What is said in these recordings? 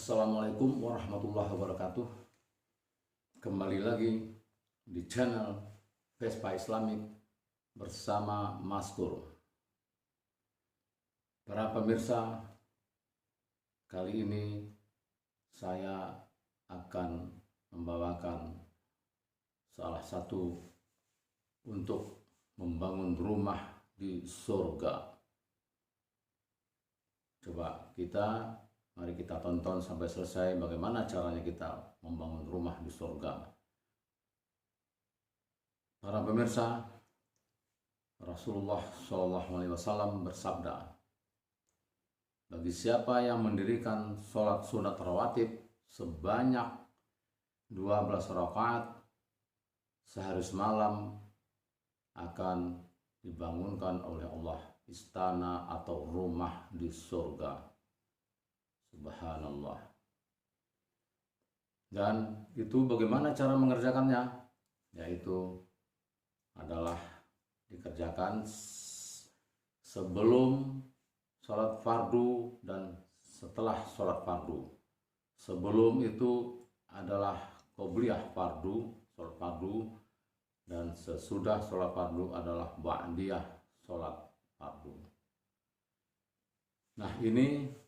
Assalamualaikum warahmatullahi wabarakatuh. Kembali lagi di channel Vespa Islamik bersama Maskur. Para pemirsa, kali ini saya akan membawakan salah satu untuk membangun rumah di surga. Mari kita tonton sampai selesai bagaimana caranya kita membangun rumah di surga. Para pemirsa, Rasulullah SAW bersabda, bagi siapa yang mendirikan sholat sunat rawatib sebanyak 12 rakaat sehari semalam, akan dibangunkan oleh Allah istana atau rumah di surga. Subhanallah. Dan itu bagaimana cara mengerjakannya? Yaitu adalah dikerjakan sebelum sholat fardu dan setelah sholat fardu. Sebelum itu adalah qobliyah fardu, sholat fardu, dan sesudah sholat fardu adalah ba'diyah sholat fardu. Nah, ini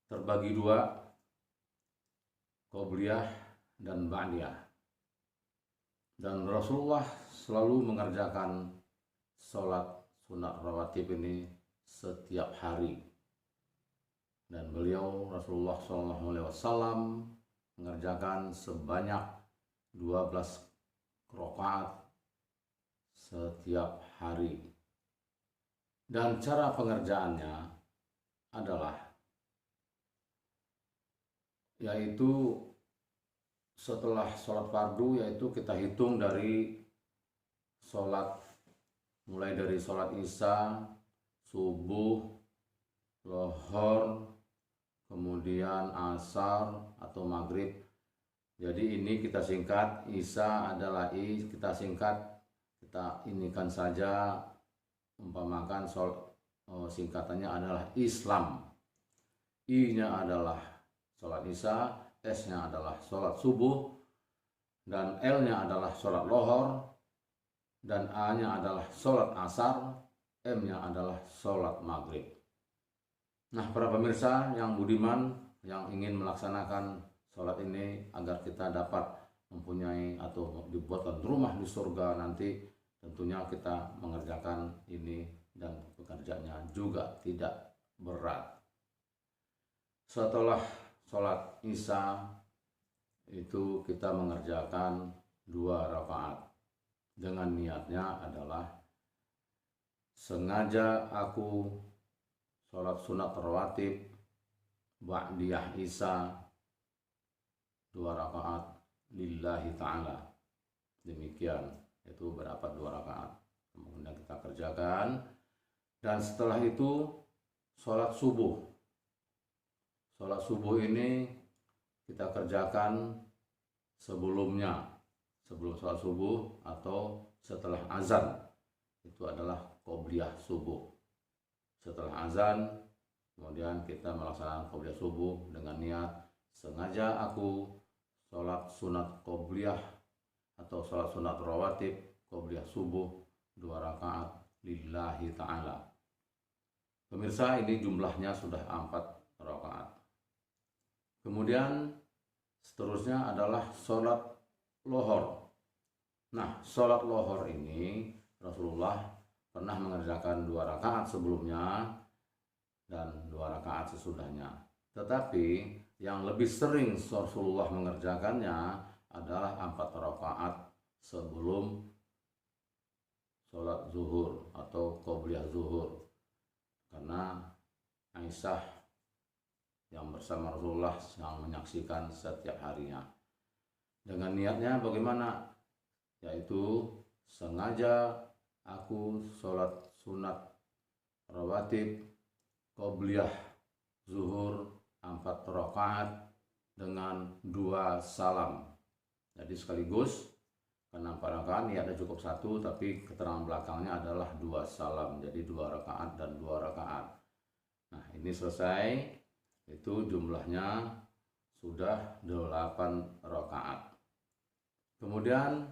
terbagi dua, qobliyah dan ba'diyah. Dan Rasulullah selalu mengerjakan sholat sunat rawatib ini setiap hari. Dan beliau Rasulullah SAW mengerjakan sebanyak 12 rakaat setiap hari. Dan cara pengerjaannya adalah yaitu setelah sholat fardu, yaitu kita hitung dari sholat, mulai dari sholat isya, subuh, lohor, kemudian asar atau maghrib. Jadi ini kita singkat, isya adalah kita singkat, kita inikan saja, umpamakan singkatannya adalah Islam, I-nya adalah sholat isya, S-nya adalah sholat subuh, dan L-nya adalah sholat lohor, dan A-nya adalah sholat asar, M-nya adalah sholat maghrib. Nah, para pemirsa yang budiman, yang ingin melaksanakan sholat ini agar kita dapat mempunyai atau dibuatkan rumah di surga nanti, tentunya kita mengerjakan ini dan pekerjaannya juga tidak berat. Setelah sholat isya itu kita mengerjakan 2 rakaat dengan niatnya adalah sengaja aku sholat sunat rawatib ba'diyah isya 2 rakaat lillahi ta'ala. Demikian, itu berapa 2 rakaat. Kemudian kita kerjakan, dan setelah itu sholat subuh. Sholat subuh ini kita kerjakan sebelumnya, sebelum sholat subuh atau setelah azan. Itu adalah qobliyah subuh. Setelah azan, kemudian kita melaksanakan qobliyah subuh dengan niat sengaja aku sholat sunat qobliyah atau sholat sunat rawatib qobliyah subuh 2 rakaat lillahi ta'ala. Pemirsa, ini jumlahnya sudah 4 rakaat. Kemudian seterusnya adalah sholat lohor. Nah, sholat lohor ini Rasulullah pernah mengerjakan 2 rakaat sebelumnya dan 2 rakaat sesudahnya. Tetapi yang lebih sering Rasulullah mengerjakannya adalah 4 rakaat sebelum sholat zuhur atau qobliyah zuhur. Karena Aisyah yang bersama Rasulullah yang menyaksikan setiap harinya. Dengan niatnya bagaimana? Yaitu sengaja aku sholat sunat rawatib qobliyah zuhur 4 rakaat dengan 2 salam. Jadi sekaligus, karena 4 rakaat niatnya cukup 1, tapi keterangan belakangnya adalah 2 salam. Jadi 2 rakaat dan 2 rakaat. Nah, ini selesai. Itu jumlahnya sudah 8 rakaat. Kemudian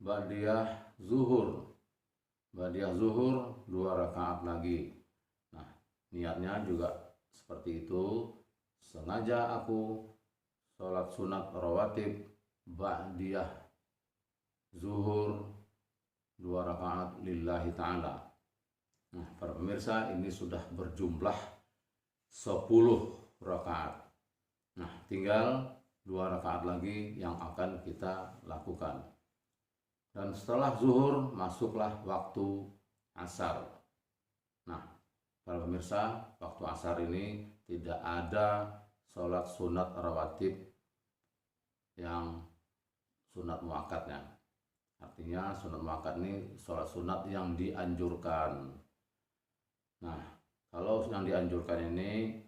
ba'diyah zuhur. Ba'diyah zuhur 2 rakaat lagi. Nah, niatnya juga seperti itu. Sengaja aku sholat sunat rawatib ba'diyah zuhur 2 rakaat lillahi ta'ala. Nah, para pemirsa, ini sudah berjumlah 10 rakaat. Nah, tinggal 2 rakaat lagi yang akan kita lakukan. Dan setelah zuhur masuklah waktu asar. Nah, para pemirsa, waktu asar ini tidak ada sholat sunat rawatib yang sunat muakkadnya. Artinya sunat muakkad ini sholat sunat yang dianjurkan. Nah, kalau yang dianjurkan ini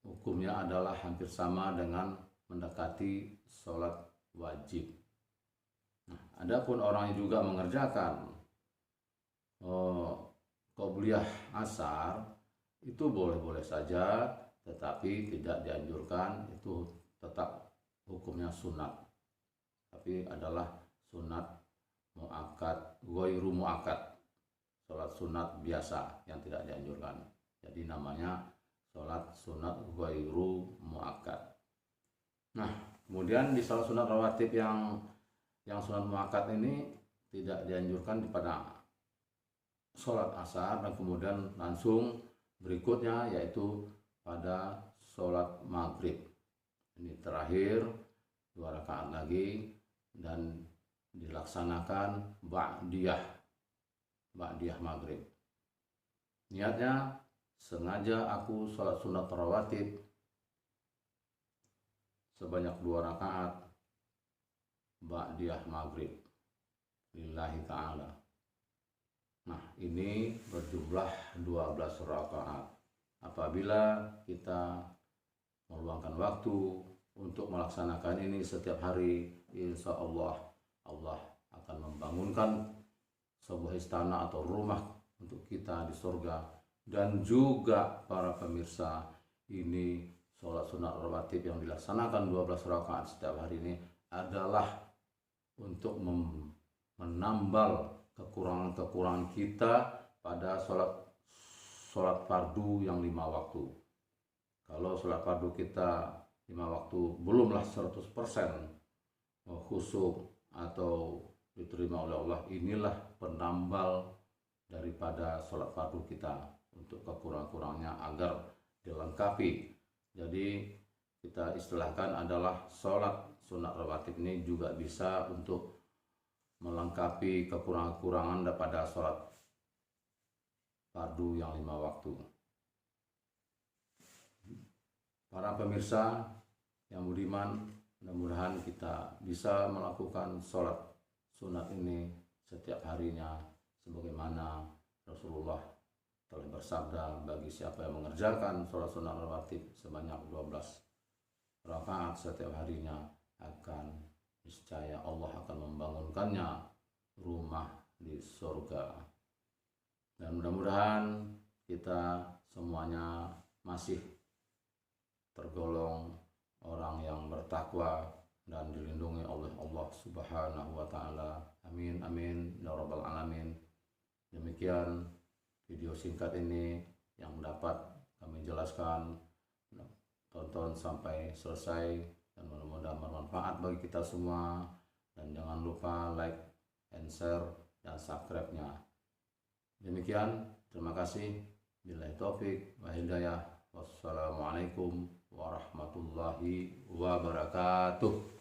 hukumnya adalah hampir sama dengan mendekati sholat wajib. Nah, adapun orang yang juga mengerjakan qobliyah asar itu boleh-boleh saja, tetapi tidak dianjurkan, itu tetap hukumnya sunat, tapi adalah sunat muakkad, ghairu muakkad, sholat sunat biasa yang tidak dianjurkan. Jadi namanya sholat sunat ghairu muakkad. Nah, kemudian di sholat sunat rawatib yang sunat muakkad ini tidak dianjurkan pada sholat asar, dan kemudian langsung berikutnya yaitu pada sholat maghrib. Ini terakhir 2 rakaat lagi dan dilaksanakan ba'diyah maghrib. Niatnya sengaja aku sholat sunat rawatib sebanyak 2 rakaat ba'diyah maghrib lillahi ta'ala. Nah, ini berjumlah 12 rakaat. Apabila kita meluangkan waktu untuk melaksanakan ini setiap hari, insya Allah akan membangunkan sebuah istana atau rumah untuk kita di surga. Dan juga para pemirsa, ini sholat sunat rawatib yang dilaksanakan 12 rakaat setiap hari ini adalah untuk menambal kekurangan-kekurangan kita pada sholat fardu yang 5 waktu. Kalau sholat fardu kita 5 waktu belumlah 100% khusyuk atau diterima oleh Allah, inilah penambal daripada sholat fardu kita untuk kekurangan-kurangnya agar dilengkapi. Jadi kita istilahkan adalah sholat sunat rawatib ini juga bisa untuk melengkapi kekurangan-kekurangan daripada sholat fardu yang 5 waktu. Para pemirsa yang budiman, mudah-mudahan kita bisa melakukan sholat sunat ini setiap harinya, sebagaimana Rasulullah telah bersabda, bagi siapa yang mengerjakan sholat sunat rawatib sebanyak 12 rakaat setiap harinya, akan niscaya Allah akan membangunkannya rumah di surga. Dan mudah-mudahan kita semuanya masih tergolong orang yang bertakwa dan dilindungi oleh Allah Subhanahu wa Ta'ala. Amin amin ya rabbal alamin. Demikian video singkat ini yang dapat kami jelaskan. Tonton sampai selesai dan mudah-mudahan bermanfaat bagi kita semua. Dan jangan lupa like and share dan subscribe-nya. Demikian, terima kasih. Billahi taufik wa hidayah. Wassalamualaikum warahmatullahi wabarakatuh.